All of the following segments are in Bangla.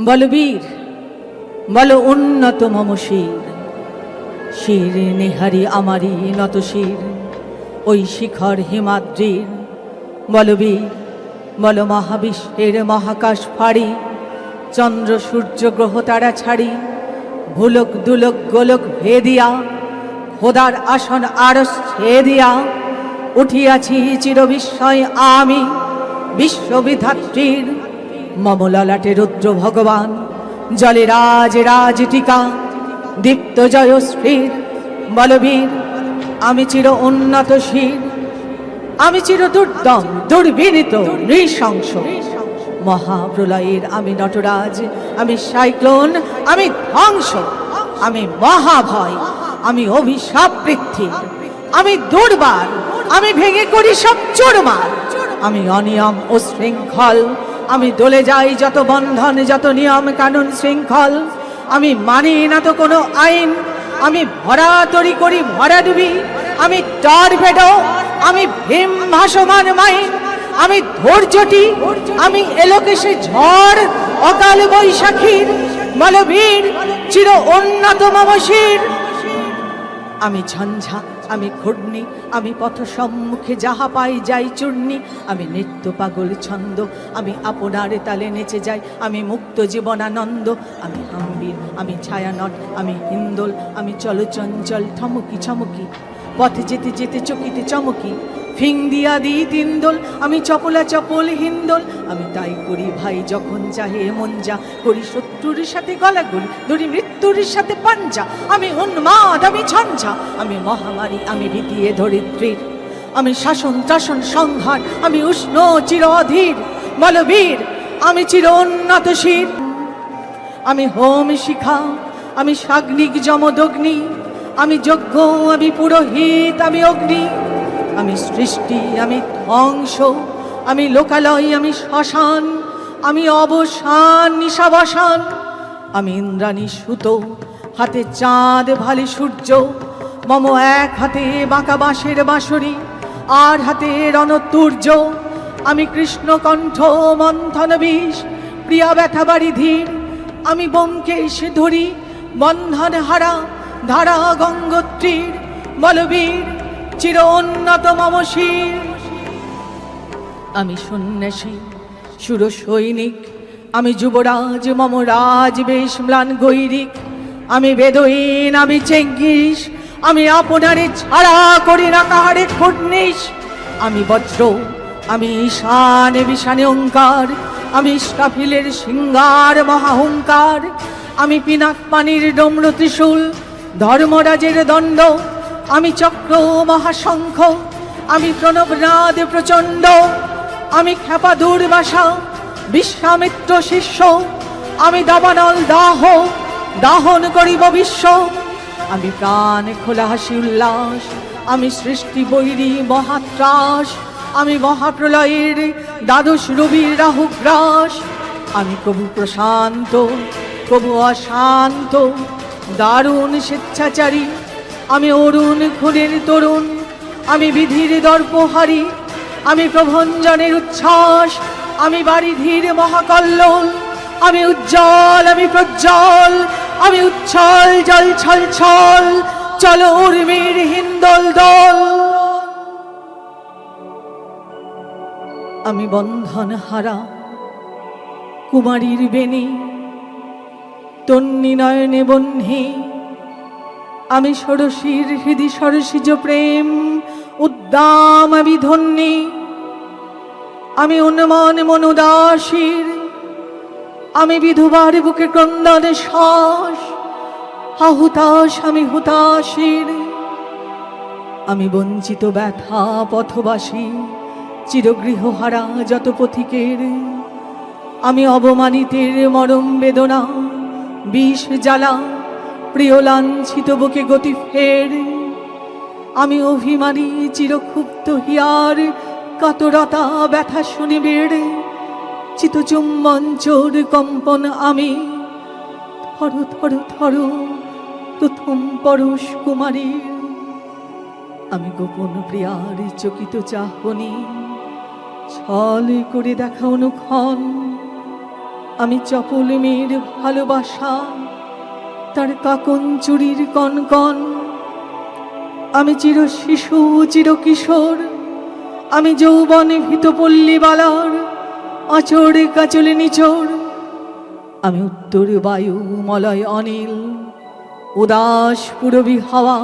বলবীর বল উন্নত মম শির, শির নেহারি আমারি নত শির ওই শিখর হিমাদ্রির। বলবীর বল মহাবিশ্বের মহাকাশ ফাড়ি, চন্দ্র সূর্য গ্রহ তারা ছাড়ি, ভুলক দুলক গোলক ভেদিয়া খোদার আসন আরশ ছেদিয়া উঠিয়াছি চিরবিস্ময় আমি বিশ্ববিধাত্রীর। মম ললাটে রুদ্র ভগবান, জলে রাজ রাজ টিকা দীপ্ত জয়শ্রীর। বলবীর আমি চির উন্নত শির, আমি চির দুর্দম দুর্বিনীত নৃশংস। মহাপ্রলয়ের আমি নটরাজ, আমি সাইক্লোন, আমি ধ্বংস, আমি মহাভয়, আমি অভিশাপ পৃথ্বীর, আমি দুর্বার, আমি ভেঙে করি সব চোরমার। আমি অনিয়ম ও শৃঙ্খল, আমি দলে যাই যত বন্ধন যত নিয়ম কানুন শৃঙ্খল। আমি মানি না তো কোনো আইন, আমি ভরা তরি করি ভরা ডুবি, আমি টর্পেডো, আমি ভীম ভাসমান মাইন, আমি ধৈর্যটি, আমি এলোকেশে ঝড় অকাল বৈশাখীর। বলবীর চির উন্নত মম শির। আমি ঝঞ্ঝা, আমি ঘূর্ণি, আমি পথ সম্মুখে যাহা পাই যাই চূর্ণি। আমি নৃত্য পাগল ছন্দ, আমি আপনার তালে নেচে যাই, আমি মুক্ত জীবনানন্দ। আমি হাম্বির, আমি ছায়ানট, আমি হিন্দোল, আমি চলচঞ্চল ঠমকি ছমকি, পথে যেতে যেতে চকিতে চমকি, ফিং দিয়া দিই তিনদোল। আমি চপলা চপল হিন্দোল, আমি তাই করি ভাই যখন চাহে মন যা, করি শত্রুর সাথে গলাগলি, ধরি মৃত্যুর সাথে পাঞ্জা। আমি উন্মাদ, আমি ঝঞ্ঝা, আমি মহামারী, আমি ভীতিয়ে ধরিত্রীর। আমি শাসন ত্রাসন সংহার, আমি উষ্ণ চির অধীর। বলবীর আমি চির উন্নত শির। আমি হোম শিখা, আমি সাগ্নিক যমদগ্নি, আমি যজ্ঞ, আমি পুরোহিত, আমি অগ্নি। আমি সৃষ্টি, আমি ধ্বংস, আমি লোকালয়, আমি শ্মশান, আমি অবসান নিশাবসান। আমি ইন্দ্রাণী সুত, হাতে চাঁদ ভালে সূর্য, মম এক হাতে বাঁকা বাঁশের বাঁশরি, আর হাতে রণতুর্য। আমি কৃষ্ণকণ্ঠ মন্থন বিষ, প্রিয়া ব্যথা বাড়ি ধীর। আমি ব্যোমকেশ ধরি বন্ধন হারা ধারা গঙ্গোত্রীর। বলবীর চির উন্নত মম শির। আমি সন্ন্যাসী সুর সৈনিক, আমি যুবরাজ, মম রাজ বেশ ম্লান গৈরিক। আমি বেদুইন, আমি চেঙ্গিস, আমি আপনারে ছাড়া করি না কাহারে খুন্নিস। আমি বজ্র, আমি ঈশান বিশানে ওঙ্কার, আমি ইস্রাফিলের সিঙ্গার মহাহুঙ্কার। আমি পিনাক পানির ডম্র ত্রিশূল, ধর্মরাজের দণ্ড। আমি চক্র মহাশঙ্খ, আমি প্রণবনাদ প্রচণ্ড। আমি খ্যাপা দুর্বাসা, বিশ্বামিত্র শিষ্য, আমি দাবানল দাহ, দাহন করিব বিশ্ব। আমি প্রাণ খোলা হাসি উল্লাস, আমি সৃষ্টি বৈরী মহাত্রাস। আমি মহাপ্রলয়ের দ্বাদশ রবির রাহুগ্রাস। আমি কবু প্রশান্ত, কবু অশান্ত, দারুণ স্বেচ্ছাচারী। আমি অরুণ খুনের তরুণ, আমি বিধির দর্পহারী। আমি প্রভঞ্জনের উচ্ছ্বাস, আমি বারিধির মহাকল্লোল। আমি উজ্জ্বল, আমি প্রজ্জ্বল, আমি উচ্ছল জল ছল ছল। চলো উর্মির হিন্দোল দল। আমি বন্ধন হারা কুমারীর বেণী, তন্নি নয়নে বহ্নি। আমি ষোড়শীর হৃদি সরসিজ প্রেম উদ্দাম, আমি ধন্যী। আমি উন্মন মনুদাসীর, আমি বিধবার বুকে ক্রন্দন শ্বাস। হুতাশ, আমি হুতাশীর। আমি বঞ্চিত ব্যথা পথবাসী, চিরগৃহহারা যত পথিকের। আমি অবমানিতের মরম বেদনা, বিষ জ্বালা, প্রিয় লাঞ্ছিত বুকে গতি ফের। আমি অভিমানী চিরক্ষুব্ধ হিয়ার, কাতরতা ব্যথা শুনিবের। চিতচুম্বন চোর কম্পন আমি, থর থর থর প্রথম পরশ কুমারীর। আমি গোপন প্রিয়ার চকিত চাহনি, ছল করে দেখা অনুক্ষণ। আমি চপল মেয়ের ভালোবাসা, তার কাকন চুরির কনকন। আমি চির শিশু চির কিশোর, আমি যৌবনে ভীত পল্লী বালার আচরে কাচলে নিচর। আমি উত্তর বায়ু মলয় অনিল, উদাস পুরবী হাওয়া।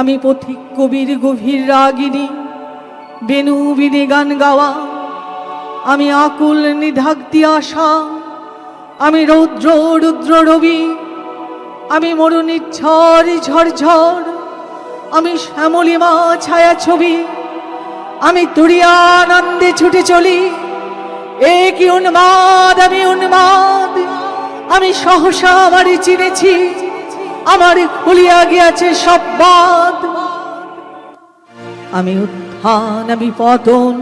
আমি পথিক কবির গভীর রাগিনী, বেনু বিনে গান গাওয়া। আমি আকুল নিধাক্তি আশা, আমি রৌদ্র রুদ্র রবি। আমি মরুনির ঝড় ঝরঝর, আমি শ্যামলিমা ছায়া ছবি। আমি তুরিয়ানন্দে ছুটে চলি, এ কি উন্মাদ আমি উন্মাদ। আমি সহসা আমারই চিনেছি, আমার খুলিয়া গিয়াছে সব বাদ। আমি উত্থান আমি পতন,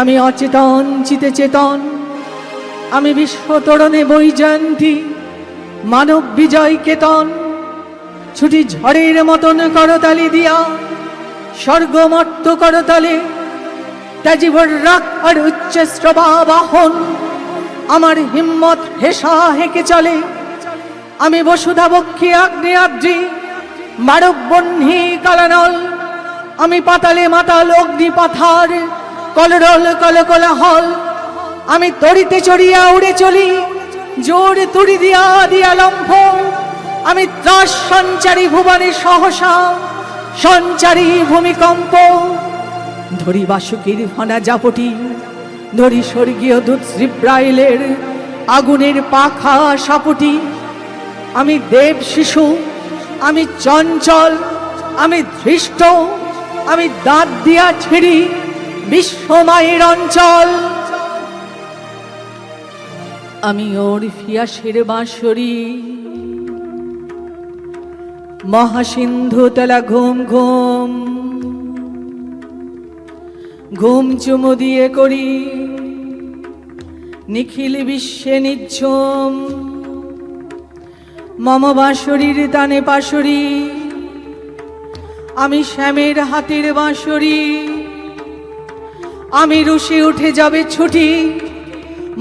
আমি অচেতন চিতে চেতন। আমি বিশ্বতরণে বৈজয়ন্তী, মানব বিজয় কেতন। ছুটি ঝড়ের মতন করতালি দিয়া, স্বর্গমর্ত করতালে। তাজিবর রাখ আর উচ্চ শ্রবা বাহন, আমার হিম্মত হেসা হেঁকে চলে। আমি বসুধা বক্ষী আগ্নেয়াদ্রি, মানব বহ্নি কালানল। আমি পাতালে মাতাল অগ্নি পাথার, কলরল কলকলাহল। আমি তরিতে চড়িয়া উড়ে চলি, জোর তুড়ি দিয়া দিয়া লম্ফ। আমি ত্রাস সঞ্চারী ভুবনে সহসা, সঞ্চারী ভূমিকম্প। ধরি বাসুকির ফনা জাপটি, ধরি স্বর্গীয় দূত শ্রীব্রাইলের আগুনের পাখা সাপটি। আমি দেব শিশু, আমি চঞ্চল, আমি ধৃষ্ট। আমি দাঁত দিয়া ছিঁড়ি বিশ্বমায়ের অঞ্চল। আমি অরফিয়াসের বাঁশরি, মহাসিন্ধু তলা ঘুম ঘুম। ঘুম চুমু দিয়ে করি নিখিল বিশ্বে নিঝুম। মম বাঁশরীর তানে পাশরি, আমি শ্যামের হাতের বাঁশরি। আমি রুশে উঠে যাবে ছুটি,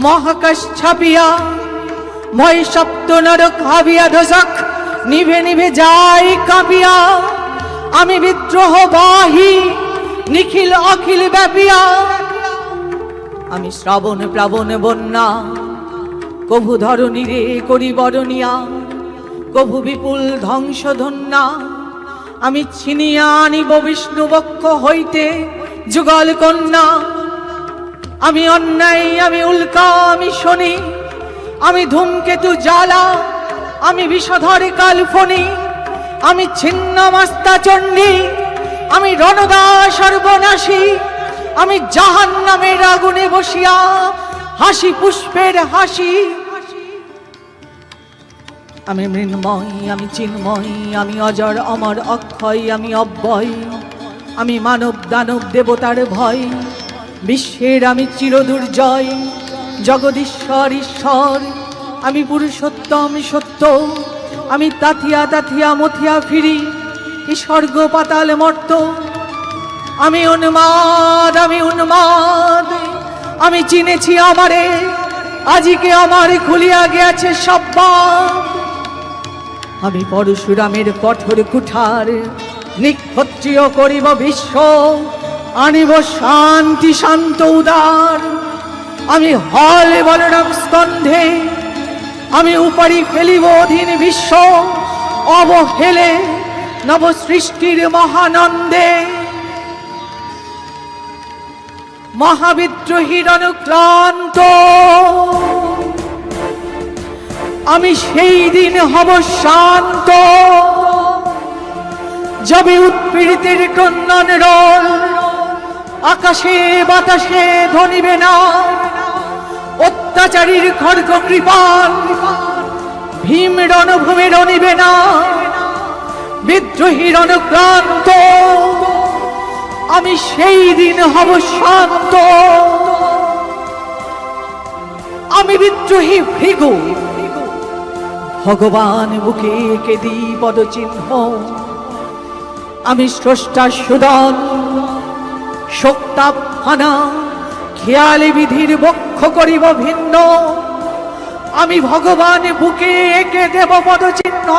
মহাকাশ ছাপিয়া। ভয় সপ্ত নরক হাবিয়া ধোজক, নিভে নিভে যায় কাঁপিয়া। আমি বিদ্রোহ বাহি, নিখিল অখিল ব্যাপিয়া। আমি শ্রাবণ প্লাবন বন্যা, কভু ধরণী রে করি বরণিয়া। কভু বিপুল ধ্বংস ধন্যা, আমি ছিনিয়া আনিব বিষ্ণু বক্ষ হইতে যুগল কন্যা। আমি অন্যায় আমি উল্কা আমি শনি, আমি ধূমকেতু জ্বালা। আমি বিষধর কালফনি, আমি ছিন্ন মাস্তা চণ্ডী। আমি রণদা সর্বনাশী, আমি জাহান্নামের আগুনে বসিয়া হাসি পুষ্পের হাসি। আমি মৃন্ময় আমি চিন্ময়, আমি অজর অমর অক্ষয়, আমি অব্যয়। আমি মানব দানব দেবতার ভয়, বিশ্বের আমি চিরদুর্জয়। জগদীশ্বর ঈশ্বর, আমি পুরুষোত্তম সত্য। আমি তাথিয়া তাথিয়া মথিয়া ফিরি, এই স্বর্গ পাতাল মর্ত। আমি উন্মাদ আমি উন্মাদ, আমি চিনেছি আমারে, আজিকে আমার খুলিয়া গিয়াছে সব বাঁধ। আমি পরশুরামের কঠোর কুঠার, নিক্ষত্রিয় করিব বিশ্ব। আনিব শান্তি শান্ত উদার, আমি হলে বলরাম স্কন্ধে। আমি উপারি ফেলিব অধীন বিশ্ব, অবহেলে নব সৃষ্টির মহানন্দে। মহাবিদ্রোহীর অনুক্লান্ত, আমি সেই দিন হব শান্ত। যবে উৎপীড়িতের ক্রন্দন রোল আকাশে বাতাসে ধ্বনিবে না। অত্যাচারীর খড়গ কৃপাল ভীম রণভূমে রণিবে না। বিদ্রোহীর অনুক্রান্ত, আমি সেই দিন হব শান্ত। আমি বিদ্রোহী ভৃগু, ভগবান বুকে কেদি পদচিহ্ন। আমি স্রষ্টা সুদন, শক্তাপ ফানা খেয়ালি বিধির বক্ষ করিব ভিন্ন, আমি ভগবান বুকে এঁকে দেব পদচিহ্ন।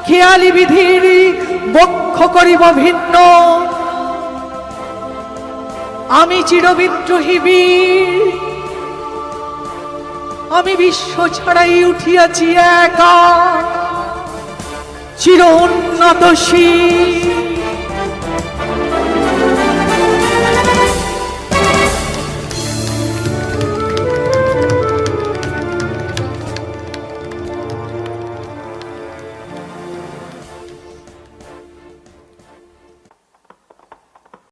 খেয়ালি বিধির বক্ষ করিব ভিন্ন, আমি চিরবিদ্রোহী বীর, আমি বিশ্ব ছাড়াই উঠিয়াছি একা চির উন্নত শির।